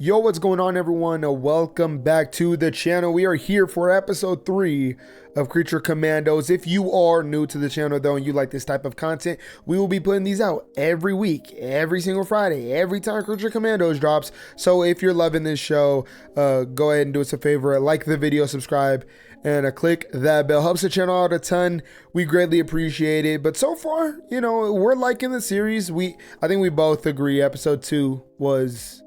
Yo, what's going on, everyone? Welcome back to the channel. We are here for episode 3 of Creature Commandos. If you are new to the channel though and you like this type of content, we will be putting these out every week, every single Friday, every time Creature Commandos drops. So if you're loving this show, go ahead and do us a favor, like the video, subscribe, and click that bell. Helps the channel out a ton. We greatly appreciate it. But so far, you know, we're liking the series. I think we both agree episode 2 was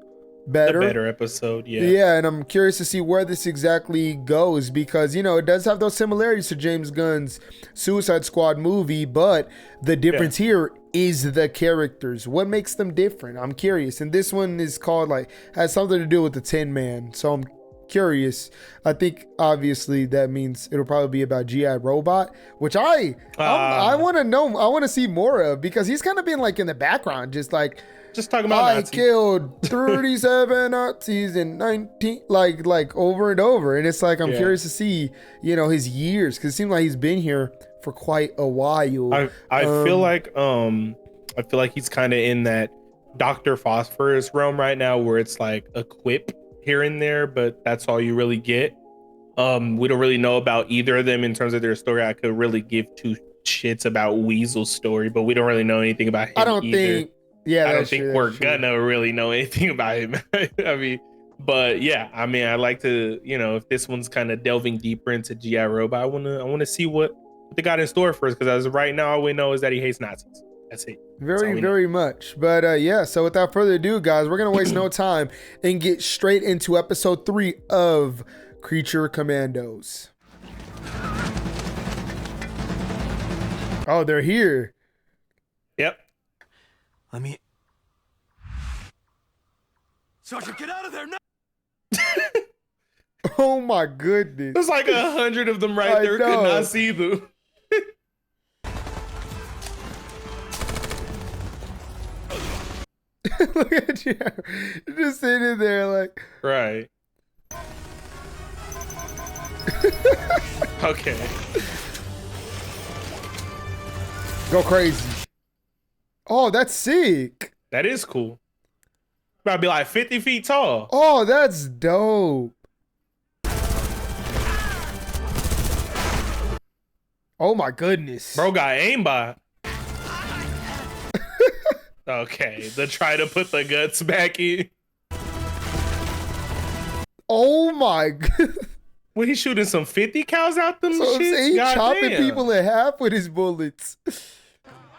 better. The better episode, yeah. Yeah, and I'm curious to see where this exactly goes because, you know, it does have those similarities to James Gunn's Suicide Squad movie, but the difference here is the characters. What makes them different? I'm curious. And this one is called, has something to do with the Tin Man. So I'm curious. I think obviously that means it'll probably be about 𝙎𝙆𝙀, which I want to know. I want to see more of because he's kind of been in the background, just talking about I killed 37 Nazis in 19 over and over, and it's I'm curious to see, you know, his years, because it seems like he's been here for quite a while. I feel like he's kind of in that Dr. Phosphorus realm right now, where it's a quip here and there, but that's all you really get. We don't really know about either of them in terms of their story. I could really give two shits about Weasel's story, but we don't really know anything about him. I don't think we're gonna really know anything about him. I'd like to, you know, if this one's kind of delving deeper into 𝙎𝙆𝙀, I want to see what they got in store for us, because as of right now, all we know is that he hates Nazis. That's it. Very much. But yeah, so without further ado, guys, we're gonna waste no time and get straight into episode 3 of Creature Commandos. Oh, they're here. Yep. Sergeant, get out of there now! Oh my goodness. There's 100 of them right there. Could not see them. Look at you. You're just sitting there Right. Okay. Go crazy. Oh, that's sick. That is cool. About to be 50 feet tall. Oh, that's dope. Oh my goodness. Bro got aimbot. Okay, to try to put the guts back in. Oh my god. Well, he's shooting some 50 cows out them so shits? He's chopping people in half with his bullets.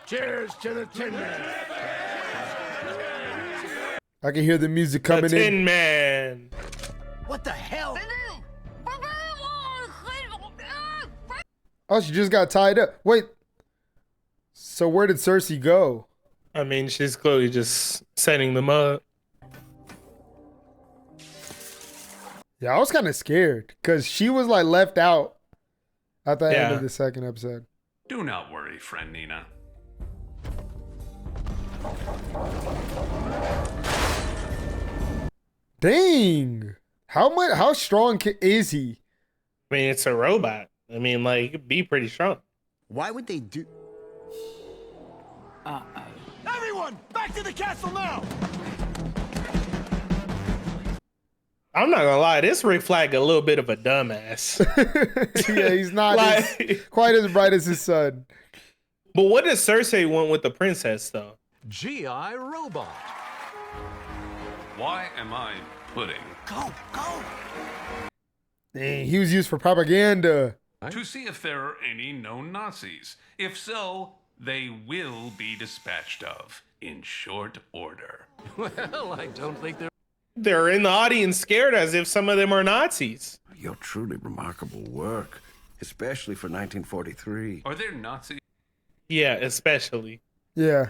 Cheers to the Tin Man. I can hear the music coming in. The Tin Man. What the hell? Oh, she just got tied up. Wait. So where did Circe go? I mean, she's clearly just setting them up. Yeah, I was kind of scared because she was left out at the end of the second episode. Do not worry, friend Nina. Dang. How strong is he? I mean, it's a robot. I mean, it could be pretty strong. Why would they do... Everyone, back to the castle now! I'm not gonna lie, this Rick Flag a little bit of a dumbass. Yeah, he's not quite as bright as his son. But what does Circe want with the princess, though? 𝙎𝙆𝙀𝙀. Why am I pudding? Go! Dang, he was used for propaganda. To see if there are any known Nazis. If so, they will be dispatched of in short order. Well, I don't think they're in the audience scared as if some of them are Nazis. Your truly remarkable work, especially for 1943. Are there Nazis? Yeah, especially. Yeah.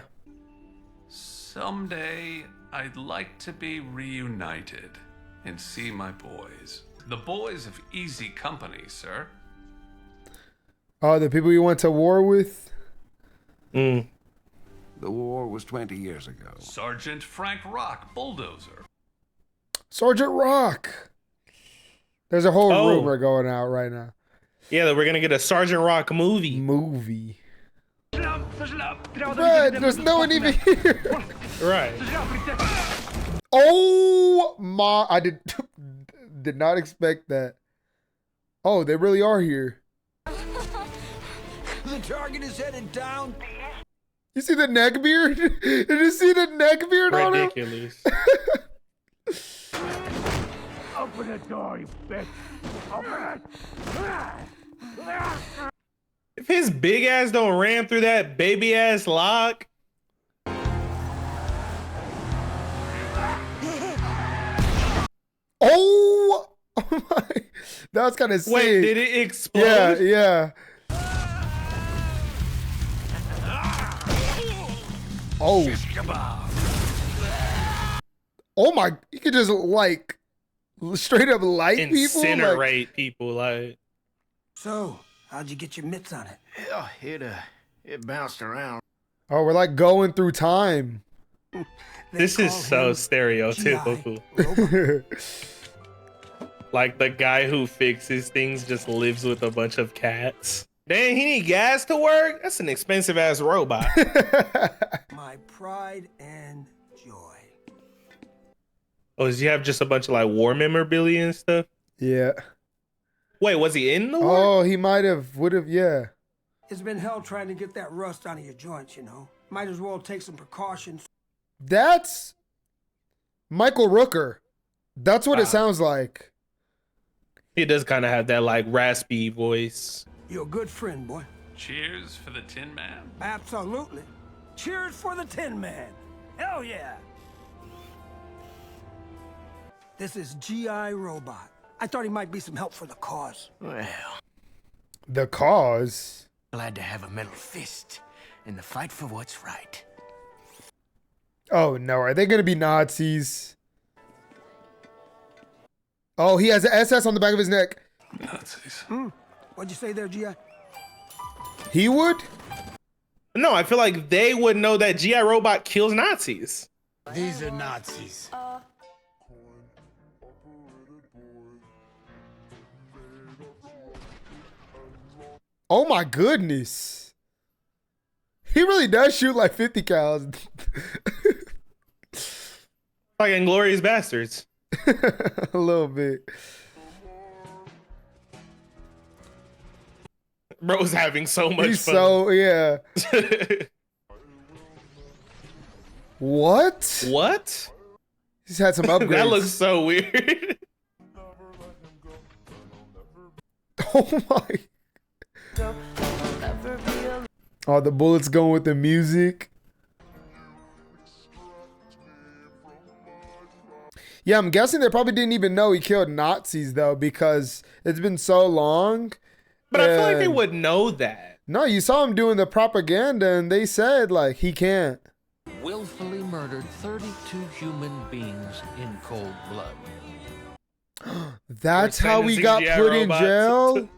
Someday, I'd like to be reunited and see my boys. The boys of easy company, sir. Oh, the people you went to war with? The war was 20 years ago. Sergeant Frank Rock, bulldozer. Sergeant Rock. There's a whole rumor going out right now. Yeah, that we're gonna get a Sergeant Rock movie. Red, there's no one even here. Right. Oh my! I did did not expect that. Oh, they really are here. The target is headed down. You see the neck beard? Did you see the neck beard on him? Ridiculous. Open the door, you bitch. Open it. If his big ass don't ram through that baby ass lock. Oh my! That was kind of sick. Wait, did it explode? Yeah, yeah. Oh. Oh my! You could just like straight up light people. Incinerate people like. So, how'd you get your mitts on it? Yeah, it bounced around. Oh, we're like going through time. This is so stereotypical. Like the guy who fixes things just lives with a bunch of cats. Dang, he need gas to work? That's an expensive ass robot. My pride and joy. Oh, does he have just a bunch of like war memorabilia and stuff? Yeah. Wait, was he in the war? Oh, he might have, would have, yeah. It's been hell trying to get that rust out of your joints, you know. Might as well take some precautions. That's Michael Rooker. That's what it sounds like. He does kind of have that like raspy voice. You're a good friend, boy. Cheers for the Tin Man. Absolutely. Cheers for the Tin Man. Hell yeah. This is G.I. Robot. I thought he might be some help for the cause. Well, The cause. Glad to have a metal fist in the fight for what's right. Oh no, are they gonna be Nazis? Oh, he has an SS on the back of his neck. Nazis. What'd you say there, G.I.? He would? No, I feel like they would know that G.I. Robot kills Nazis. These are Nazis. Oh my goodness. He really does shoot like 50 cows. Like Inglourious Bastards. A little bit. Bro's having so much He's fun. so, yeah. What? What? He's had some upgrades. That looks so weird. Oh my. Oh, the bullets going with the music. Yeah, I'm guessing they probably didn't even know he killed Nazis though, because it's been so long. But I feel like they and- would know that. No, you saw him doing the propaganda and they said like he can't. Willfully murdered 32 human beings in cold blood. That's We're how we sentencing got G.I. put in robots jail. to-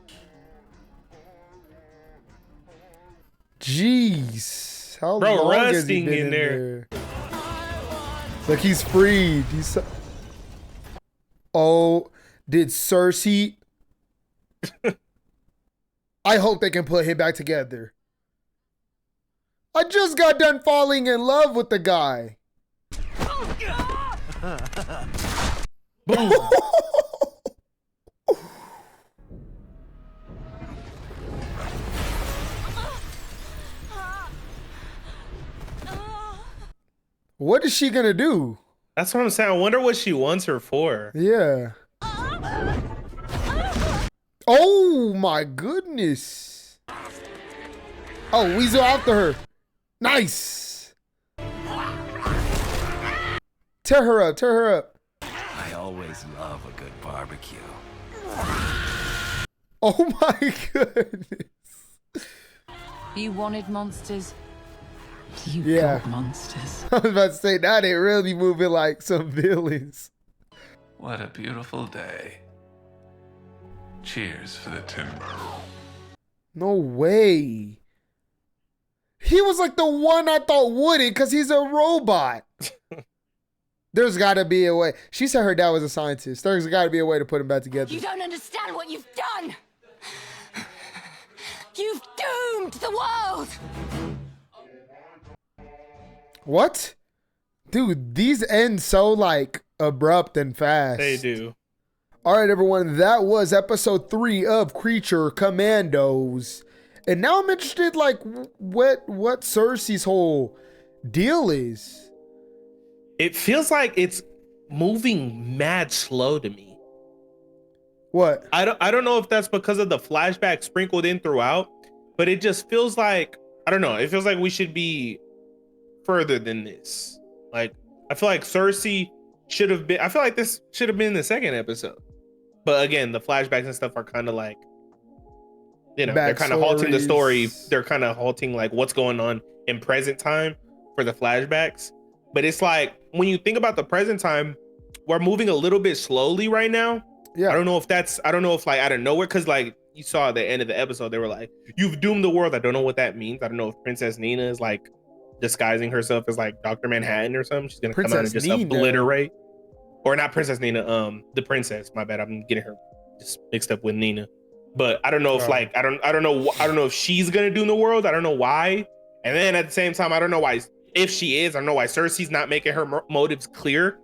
Jeez, how Bro, long has he rusting been in in there. there? Like he's freed. He's so... Oh, did Circe? I hope they can put him back together. I just got done falling in love with the guy. Boom. What is she gonna do? That's what I'm saying. I wonder what she wants her for. Yeah. Oh my goodness. Oh, Weasel after her. Nice. Tear her up, tear her up. I always love a good barbecue. Oh my goodness. You wanted monsters. You Yeah. got monsters. I was about to say, now they really moving like some villains. What a beautiful day. Cheers for the Tin Man. No way. He was like the one I thought wouldn't because he's a robot. There's got to be a way. She said her dad was a scientist. There's got to be a way to put them back together. You don't understand what you've done. You've doomed the world. What? Dude, these end so like abrupt and fast. They do. All right, everyone, that was episode 3 of Creature Commandos. And now I'm interested, like, what Circe's whole deal is. It feels like it's moving mad slow to me. What? I don't know if that's because of the flashback sprinkled in throughout, but it just feels like, I don't know, it feels like we should be further than this. Like, I feel like Circe should have been, I feel like this should have been the second episode. But again, the flashbacks and stuff are kind of like, you know, they're kind of halting the story. They're kind of halting like what's going on in present time for the flashbacks. But it's like, when you think about the present time, we're moving a little bit slowly right now. Yeah. I don't know if like out of nowhere, because like you saw at the end of the episode, they were like, you've doomed the world. I don't know what that means. I don't know if Princess Nina is like disguising herself as like Dr. Manhattan or something. She's gonna come out and just obliterate. Or not Princess Nina, the princess. My bad, I'm getting her just mixed up with Nina. But I don't know if like I don't know if she's gonna doom the world. I don't know why. And then at the same time, I don't know why. If she is, I don't know why Circe's not making her motives clear.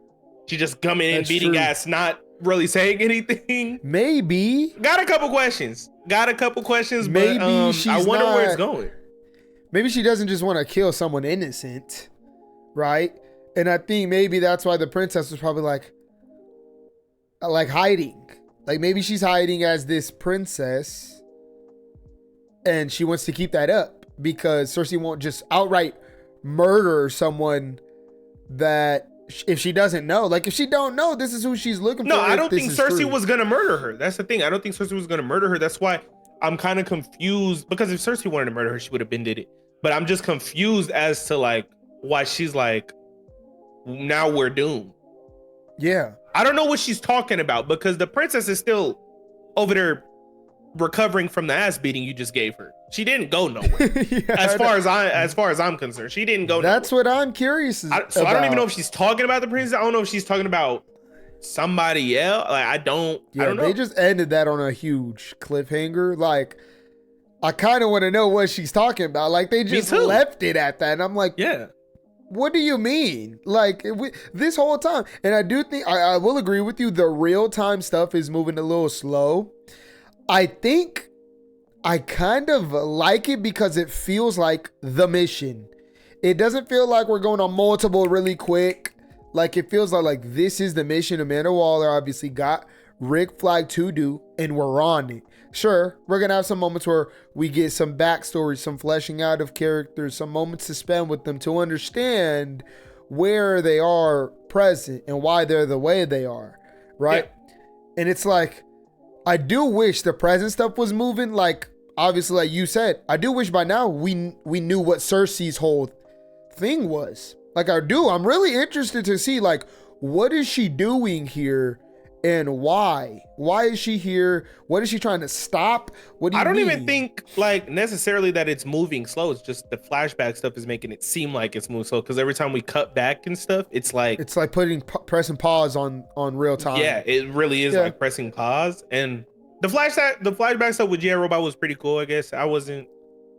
She just coming in, beating ass, not really saying anything. Maybe. Got a couple questions. Maybe but she's I wonder not, where it's going. Maybe she doesn't just want to kill someone innocent, right? And I think maybe that's why the princess was probably like hiding. Like maybe she's hiding as this princess and she wants to keep that up because Circe won't just outright murder someone that if she doesn't know, like if she don't know this is who she's looking for. No, I don't think Circe was going to murder her. That's the thing. I don't think Circe was going to murder her. That's why I'm kind of confused, because if Circe wanted to murder her, she would have been did it. But I'm just confused as to like why she's like, now we're doomed. Yeah. I don't know what she's talking about, because the princess is still over there recovering from the ass beating you just gave her. She didn't go nowhere. As far as I'm concerned, she didn't go nowhere. That's what I'm curious about. I don't even know if she's talking about the princess. I don't know if she's talking about somebody else. Like I don't know. They just ended that on a huge cliffhanger. Like I kind of want to know what she's talking about. Like they just left it at that. And I'm like, yeah. What do you mean? Like this whole time. And I do think I will agree with you. The real time stuff is moving a little slow. I think I kind of like it because it feels like the mission. It doesn't feel like we're going on multiple really quick. Like it feels like this is the mission. Amanda Waller obviously got Rick Flag to do, and we're on it. Sure, we're going to have some moments where we get some backstory, some fleshing out of characters, some moments to spend with them to understand where they are present and why they're the way they are, right? Yeah. And it's like, I do wish the present stuff was moving. Like, obviously, like you said, I do wish by now we knew what Circe's whole thing was. Like, I do. I'm really interested to see, like, what is she doing here? And why? Why is she here? What is she trying to stop? What do you mean? I don't even think like necessarily that it's moving slow. It's just the flashback stuff is making it seem like it's moving slow, because every time we cut back and stuff, it's like pressing pause on real time. Yeah, it really is like pressing pause. And the flashback stuff with 𝙎𝑗⍵ was pretty cool, I guess. I wasn't,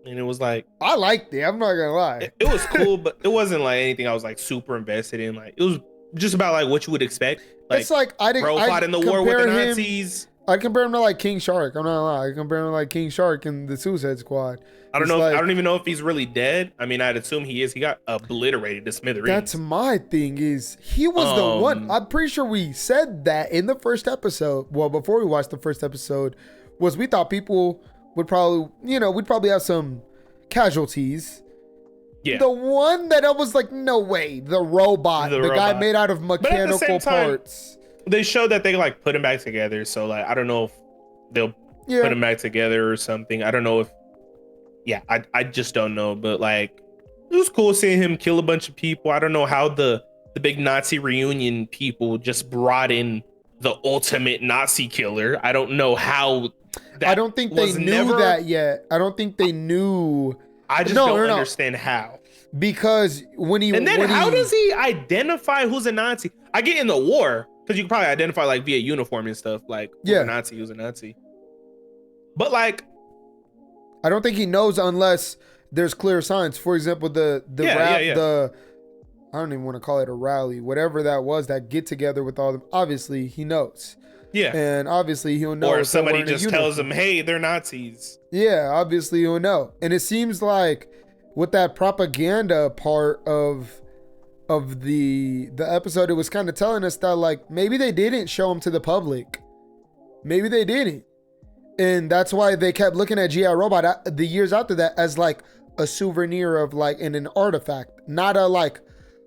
and it was like I liked it. I'm not gonna lie. It was cool, but it wasn't like anything I was like super invested in. Like it was just about like what you would expect. Like, it's like I didn't. Fought in the war with the Nazis. I'd compare him to like King Shark. I'm not gonna lie. I compare him to like King Shark in the Suicide Squad. I don't know. Like, I don't even know if he's really dead. I mean, I'd assume he is. He got obliterated to smithereens. That's my thing. Is he was the one? I'm pretty sure we said that in the first episode. Well, before we watched the first episode, was we thought people would probably, we'd probably have some casualties. Yeah. The one that I was like, no way. The robot, the guy made out of mechanical parts. They showed that they like put him back together. So like, I don't know if they'll put him back together or something. I don't know if, I just don't know. But like, it was cool seeing him kill a bunch of people. I don't know how the big Nazi reunion people just brought in the ultimate Nazi killer. I don't know how. I don't think they knew that yet. I don't think they knew. I just don't understand how. Because how does he identify who's a Nazi? I get in the war, because you can probably identify like via uniform and stuff, like who's a Nazi. But like, I don't think he knows unless there's clear signs. For example, the I don't even want to call it a rally, whatever that was, that get together with all them. Obviously, he knows. Yeah. And obviously, he'll know. Or if they're somebody wearing a just tells uniform. him, hey, they're Nazis. Yeah, obviously, he'll know. And it seems like with that propaganda part of the episode, it was kind of telling us that, like, maybe they didn't show him to the public. Maybe they didn't. And that's why they kept looking at G.I. Robot the years after that as like a souvenir of like an artifact, not a like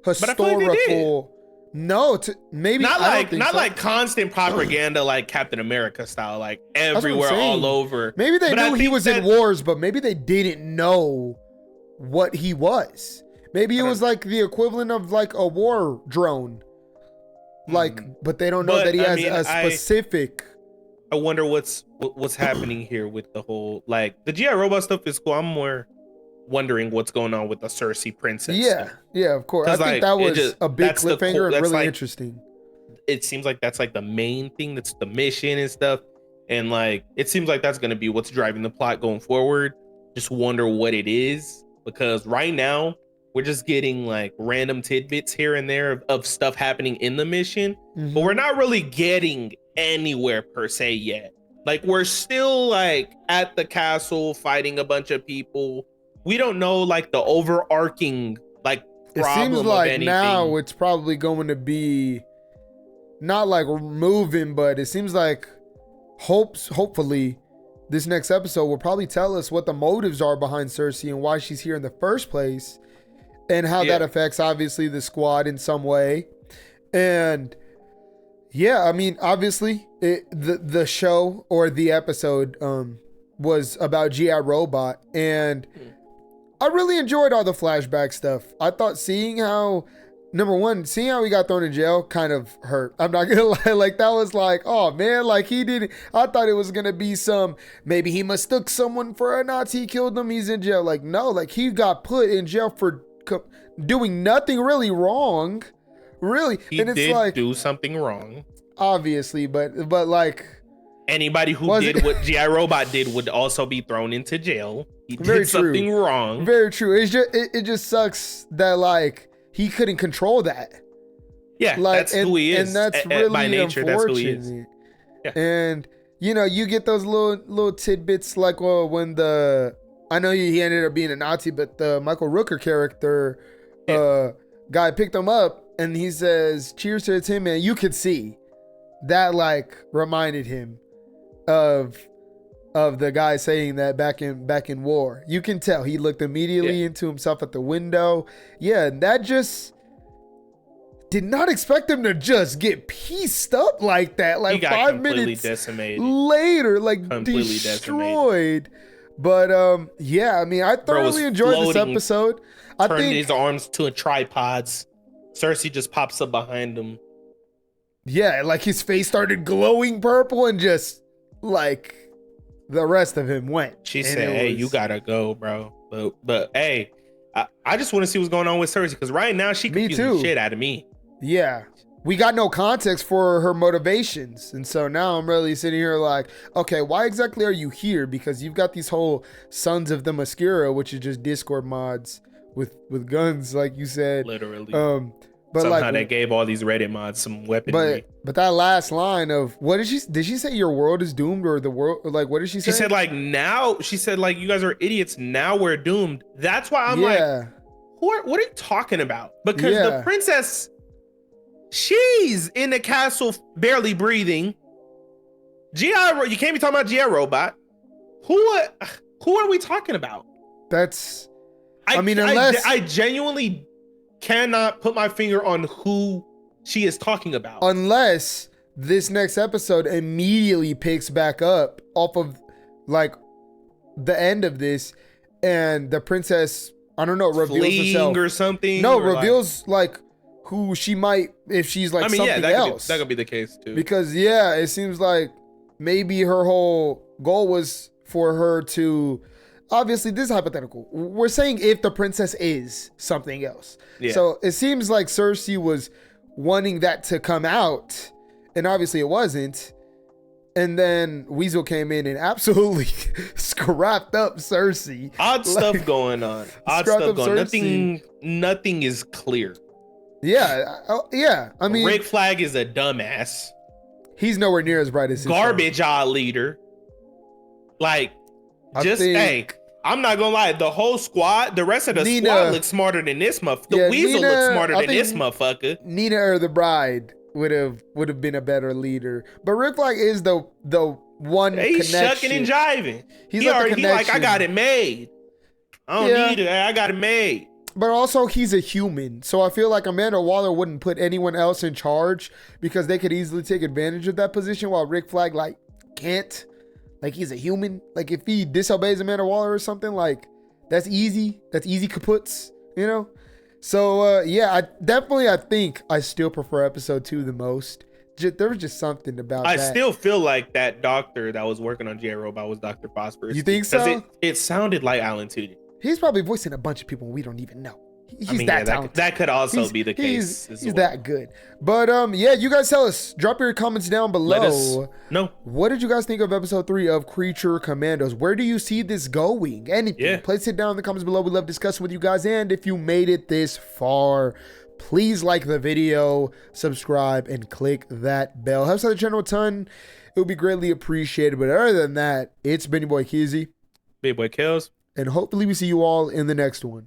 historical. No, maybe not so. like constant propaganda like Captain America style, like everywhere, all over. Maybe they but knew he was in wars, but maybe they didn't know what he was. Maybe it was like the equivalent of like a war drone. Like, but they don't know that he has a specific. I wonder what's happening here with the whole, like, the G.I. Robot stuff is cool. I'm more wondering what's going on with the Circe princess. Yeah, stuff. yeah, of course. I think that was a big cliffhanger and really interesting. It seems like that's like the main thing. That's the mission and stuff. And like, it seems like that's going to be what's driving the plot going forward. Just wonder what it is, because right now we're just getting like random tidbits here and there of stuff happening in the mission, but we're not really getting anywhere per se yet. Like, we're still like at the castle fighting a bunch of people. We don't know like the overarching like problem. It seems like of anything. now it's probably going to be not like moving, but it seems like hopefully this next episode will probably tell us what the motives are behind Circe and why she's here in the first place, and how that affects obviously the squad in some way. And yeah, I mean, obviously the show or the episode was about G.I. Robot, and I really enjoyed all the flashback stuff. I thought seeing how he got thrown in jail kind of hurt. I'm not gonna lie, like that was like, oh man, like he didn't. I thought it was gonna be maybe he mistook someone for a Nazi, killed him, he's in jail. Like no, like he got put in jail for doing nothing really wrong. Really, he and it's did like, do something wrong, obviously, but like anybody who did what G.I. Robot did would also be thrown into jail. He did something wrong. Very true. It's just it just sucks that like he couldn't control that. Yeah, like, that's who he is. And that's really by nature, that's who he is. Yeah. And you know, you get those little tidbits like, well, when I know he ended up being a Nazi, but the Michael Rooker character guy picked him up and he says, "Cheers to the Tin Man." You could see that like reminded him of the guy saying that back in war. You can tell he looked immediately into himself at the window. Yeah, and that just did not expect him to just get pieced up like that. Like 5 minutes decimated. Later, like completely destroyed. But yeah, I mean, I thoroughly enjoyed this episode. I turned think his arms to tripods. Circe just pops up behind him. Yeah, like his face started glowing purple, and just like the rest of him went. She said, "Hey, you gotta go, bro." But hey, I just want to see what's going on with Circe, because right now she confusing the shit out of me. Yeah, we got no context for her motivations, and so now I'm really sitting here like, okay, why exactly are you here? Because you've got these whole Sons of the 𝙻𝙻, which is just Discord mods with guns, like you said, literally. But somehow like, they gave all these Reddit mods some weaponry. But that last line of what did she say? Your world is doomed, or the world? Like, what did she say? She said like, now. She said like, you guys are idiots. Now we're doomed. That's why I'm like, what are you talking about? Because the princess, she's in the castle barely breathing. You can't be talking about G.I. Robot. Who are we talking about? That's. I genuinely cannot put my finger on who she is talking about. Unless this next episode immediately picks back up off of like the end of this, and the princess, I don't know, reveals herself or something. No, reveals like who she might, if she's like something else. That could be the case too. Because it seems like maybe her whole goal was for her to. Obviously, this is hypothetical. We're saying if the princess is something else. Yeah. So it seems like Circe was wanting that to come out, and obviously it wasn't. And then 𝙁𝙗 came in and absolutely scrapped up Circe. Odd stuff going on. Nothing is clear. Yeah, yeah. I mean, Rick Flag is a dumbass. he's nowhere near as bright as his Garbage eye leader. Like, think- I'm not gonna lie. The whole squad, the rest of the Nina- squad looks smarter than this motherfucker. The Yeah, Weasel Nina- looks smarter I than this think motherfucker. Nina or the Bride would have been a better leader. But Rick Flag is the one He's connection. shucking and jiving. He's He like the like, I connection. got it made. I don't Yeah. need it. I got it made. But also, he's a human. So I feel like Amanda Waller wouldn't put anyone else in charge because they could easily take advantage of that position while Rick Flag, like, can't. Like, he's a human. Like, if he disobeys Amanda Waller or something, like, that's easy. That's easy kaputs, you know? So, yeah, I think I still prefer episode 2 the most. There was just something about I that. still feel like that doctor that was working on J Robot was Dr. Phosphorus. You think because so? It sounded like Alan Tudyk. He's probably voicing a bunch of people we don't even know. He's I mean, that yeah, talented. that could also He's- be the case. He's that good. But yeah, you guys tell us. Drop your comments down below. Let us know. What did you guys think of episode 3 of Creature Commandos? Where do you see this going? Anything? Yeah. Place it down in the comments below. We love discussing with you guys. And if you made it this far, please like the video, subscribe, and click that bell. Helps out the channel a ton. It would be greatly appreciated. But other than that, it's been your boy Kizzy. Big boy kills. And hopefully we see you all in the next one.